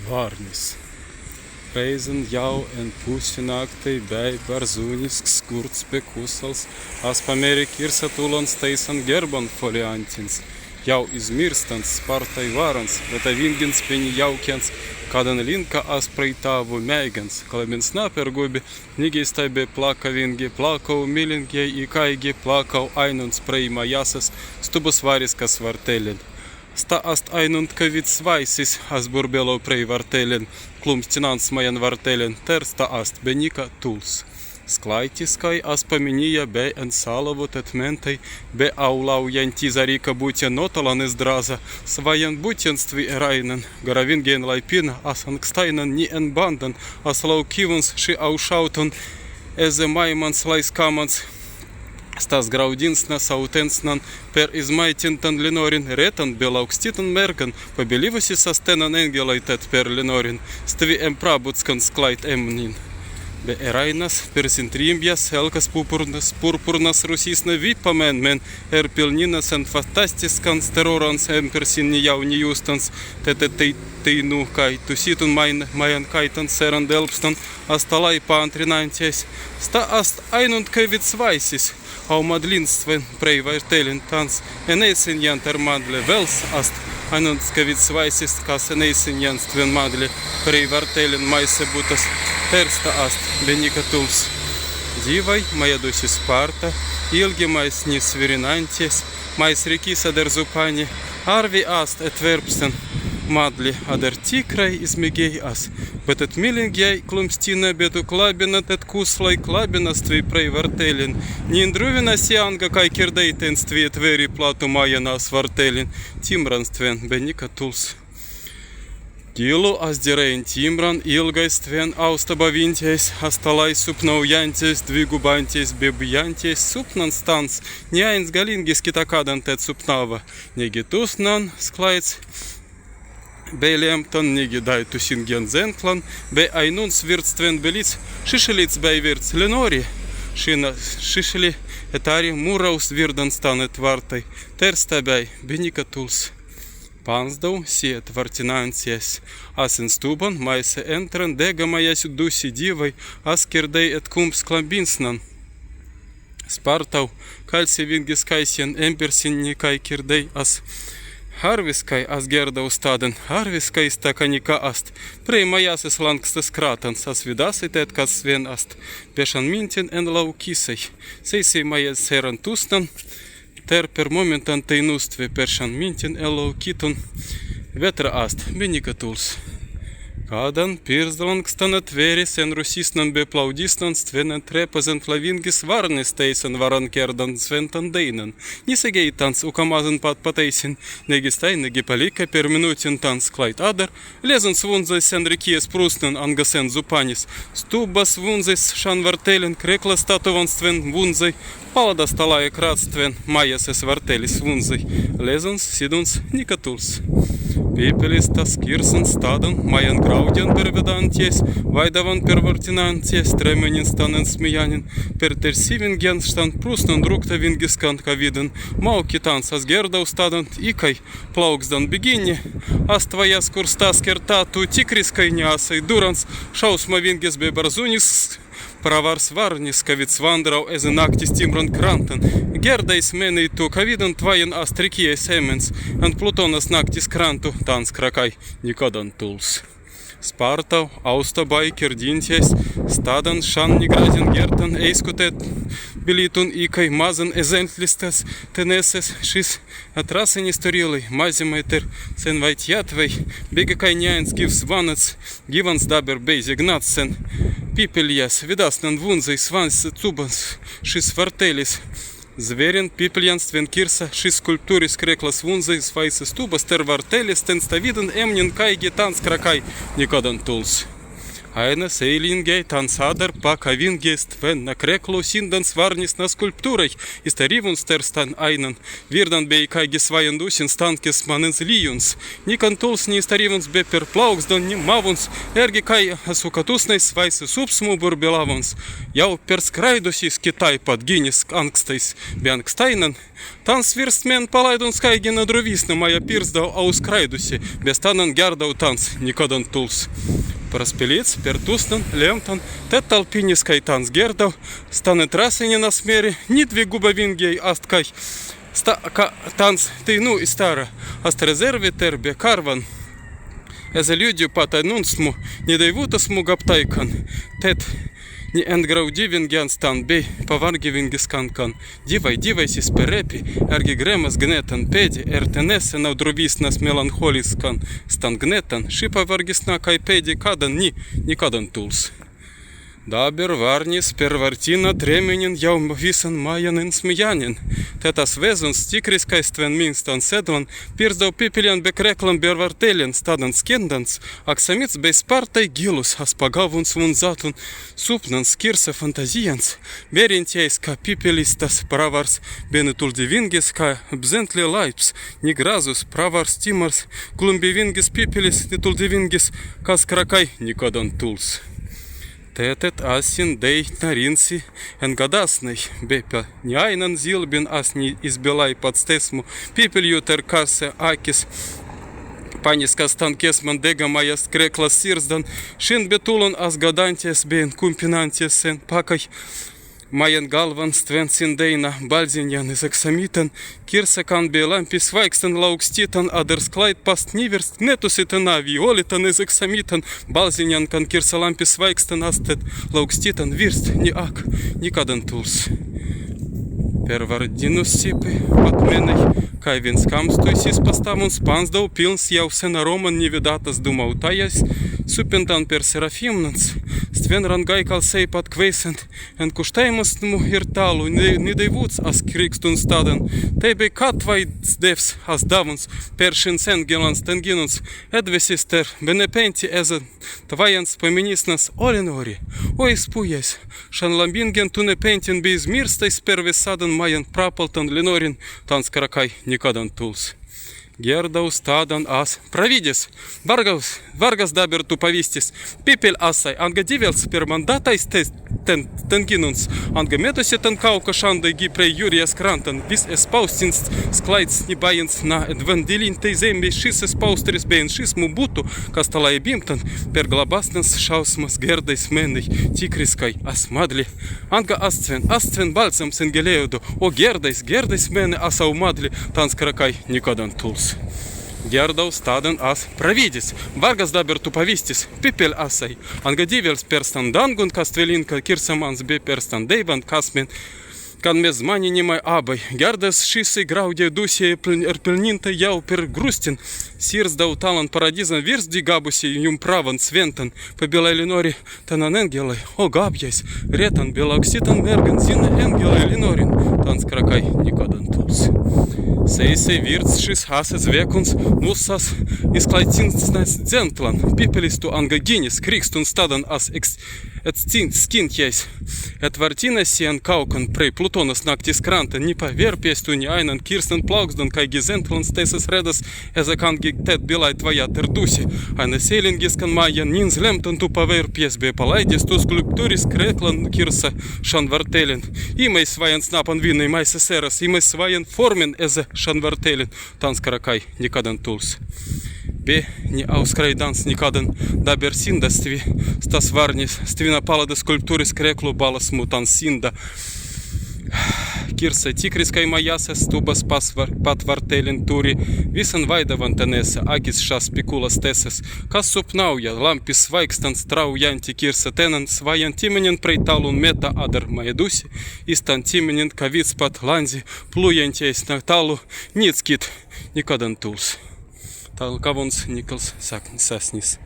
Varnis. Reizin jau en pusi naktī bei Barzunisks skurds bekusals, as pamerik ir satulons teisan gerban foliantins. Jau izmirstants Spartai varans, bet avingins peni jaukiens, kadan linka as praitavu meigans, kalabins napergubi, nigeistai be plaka vingi, plakau milingiai ikaigi, plakau ainuns praima jasas, stubus variskas vartelin. Sta ast ainunt kavits vaisis, as burbelau prei vartelin, klumstinans majan vartelin, tersta ast benika tuls. Sklaitiskai as paminija be en salavu tetmentai, be aulau janti zarika būtien notalan izdraza, svajan būtienstvi erainen, garavingien laipina, as ankstainan ni en bandan, as laukivuns ši aušauton, eze maimans laiskamans, Stas graudinsnas autensnan per izmaitintan linorin, retan belaukstitan mergan, pabelivusis astenan engelai tet per linorin, stvi emprabutskan sklait emnin. Be erainas per sintrimbjas elkas purpurnas rusisna vipamen men pilninas en fantastiskan sterorans persinni jauni justans, tete teinu kai tusitun majan kaitan seran delpstan, astalai paantrinanties, sta ast ainunt kavits vaisis, au madlinstven prei vartelin tans, eneisin jantar madle vels ast, ainunt kavits vaisis, kas eneisin janstven madle prei vartelin maise butas, tersta ast benika tuls. Divai majadusi Sparta, ilgi mais nisvirinanties, mais rikis ader zupani, arvi ast etverpsten, madli ader tikrai izmegei as, bet etmilingiai klumstina betu klabinat et kuslai klabinas tvei prei vartelin, niindruvinas janga kai kirdaitens tvei tveri platu majanas vartelin, timranstven benika tuls. Gilu as direin timran ilgais tven austabavinties, astalai supnaujanties, dvigubanties, bebijanties, supnan stans, neains galingis kitakadan tet supnava, negitus nan sklaids, be lemtan negi daitu singen zenklan, be ainun svirtstven belic, šešelic bei virts lenori, šina šešeli etari muraus virdan stanet vartai, tersta bei benika tuls. Pansdau siet vartinancies, as in stuban maise entran degamajasiu dusi divai, as kirdai et kums klambinsnan. Spartau kalsi vingis kaisien empersinni kai kirdai as harviskai as gerdau staden, harviskai stakanika ast, prei majasis lankstas kratans, as vidasai tet kas vien ast, pešan mintin en laukisai, seisei majas seran tustan, ter per momentan teinustve peršan mintin elaukiton vetra ast, benika tuls. Kadan pirzdalangstan atveris en rusisnan be plaudistan stvenan trepazent lavingis varnis teisan varan kerdan sventan deinan. Nisegeitans ukamazan pat pateisin, negistai negi palika per minutin tans klait adar, lezan svunzais en rikies prusnan angasen zupanis, stubas vunzais šan vartelin krekla statovan stven vunzai, palada stalaja kratstven majases vartelis vunzai, lezans siduns nikatuls. Piepelis tas kirsan stadan, majan graudian pervedanties, vaidavan pervartinanties, tremenin stanen smijanin, per tersivingen stan prusnan rukta vingiskan kavidan, maukitans as gerdau stadan, ikai plauksdan begini, astvajas kur stas kertatu tikriskai neasai durans, šausma vingis be barzunis, pravars varnis, kavits vandrau eze naktis timran krantan, gerdais menei tu kavidan tvajan astrikijai semens, ant plutonas naktis krantu, tans krakai nikodan tuls. Spartau, austabai kirdinties, stadan šan nigrazin gertan, eiskutet bilitun ikai mazan ezentlistas, teneses šis atrasenis turilai, mazimai ter senvait jatvei, bega kai neains givs vanats, givans daber beizi gnatsen, pipelijas, vidasnan vunzai svans cubans, šis vartelis, Zverin pipljans tven kirsa šis skulptūris kreklas vunzai svaisas tubas ter vartelis ten stavidan emnin kaigi tans krakai nikodan tuls. Eine Seilinge tansader pakavingest, wenn na kreklo sindans varnis na skulpturai, istarivunsterstan einen, virdan bei kaigis vajandusin stankis manens lijuns, ni kantuls ni istarivuns be per plauksdan ni mavuns, ergi kai sukatusnais vaisis upsmu burbilavuns, jau per skraidusis Kitai padginis ankstais, be ankstainan, tan svirstmen palaiduns kaigi na druvisna maja pirzdau auskraidusi, be stanan gerdau tans, nikodan tuls. Распилец, пертустан, лемтан, тет толпинис кайтанс гердов, станет расыни на смере, ни двигуба вингей асткай, танц ты ну и стара, астрезерви тербе карван, эзе людью патайнунсму, не дайвутасму гаптайкан, тет не энграудивинген стан бей, поваргивингис канкан, дивай сис перепи, эрги гремас гнетан педи, эртенесе навдрувис нас меланхолискан, стан гнетан, шипа варгисна кайпеди кадан ни кадан тулс. Дабер варнис первартина тременин яум висан маянин смеянин. Тетас везун стикрискайствен минстан седван, пирздау пипелен бекреклан бервартелен стадан скенданс, аксамиц бейспартай гилус, аспагавунс вунзатун, супнанс кирса фантазиянс, берентейска пипелистас праварс, бенетулдивингис ка бзентли лайпс, нигразус праварс тимарс, клумбивингис пипелис нетулдивингис, каскракай никадан тулс. Тетет асин дей наринси энгадасный бепя няйнан зилбин асни избилай подстесму пипелью теркасе акис панис станкес мандега моя скрекла сирздан шин бетулон асгадантес бен кумпинантес сен пакай Майен галван ствен синдейна бальзиньян из эксамитан кирса кан белампис вайкстен лаукститан адерсклайд паст ниверст нетуситана виолитан из эксамитан бальзиньян кан кирса лампис вайкстен астет лаукститан вирст ни ак ни кадан тулс. Первардинус сипы подменой кайвинс камстуйсис поставун спансдау пилнс яусена роман невидатас думаутаясь супентан пер серафимнанс ствен рангай калсей под квейсент ен куштаймостному ирталу не дайвуц ас крикстун стаден тейбей катвай девс ас давунс першин сенгеланс тенгинунс эдвесистер бенепенти эзен тваянс поменис нас оленори ой спуясь шанламбинген тунепентин без мирстай спервисаден майен прапалтан ленорин танскаракай никадан тулс. Гердау стадан ас провидис, варгас дабер туповистис, пипель асай, анга дивелс пермандатайс тенгинунс, анга метусе тенкаука шандай гипрей юриас крантан, вис эспаустинс склайдс небаинс на эдвенделин тейземби шис эспаустрис бейн шис мубуту, касталай бимтан, перглабаснес шаусмас гердайс менной, тикриской асмадли, анга асцвен бальцем сенгелеуду, о гердайс мене асаумадли, танскаракай никадан тулс. Гердау стаден ас провидис, варгас дабер туповистис, пипель асай, ангадиверс перстан дангун каствелинка кирсаманс бе перстан дейван касмен, канмез мани немай абай, гердас шисы грауде дуси эрпельнинта яу пер грустин, сирс дау талан парадизан вирс дигабуси юм праван свентан, по белой ленори танан энгелай, о габьясь, ретан белокситан мерген зина энгелай ленорин, танскракай никадан тулс. Сейсей вирц шис хасец векунс нуссас исклайтинснас дзентлан пипелисту ангагинис крикстун стадан ас скин яйс этвартина сиан каукан прей плутонас нактис кранта не повер песту не айнан кирстен плауксдан кай гизентлан стесас редас эзаканги тет белай твоя тердуси айна селингискан майян нинз лемтан ту повер пес бе палайдис ту скульптурис креклан кирса шанвартелен имай сваян снапан винной майса серас имай сваян формен эзе шанвартелен танскаракай никадан тулс. Бе не аускрайданс никадан дабер синда стас варнис ствина палада скульптуры скреклу балас мутан синда кирса тикрискай маяса стубас патвартелен тури висен вайда вантенеса агис шас пикула стесес кассупнауя лампис вайкстан страу янти кирса тенан сваян тименен прейталун мета адер маедуси истан тименен кавиц пат ланзи плуянтейс наталу ницкит никадан тулс. Талкавонс Николс Саснис.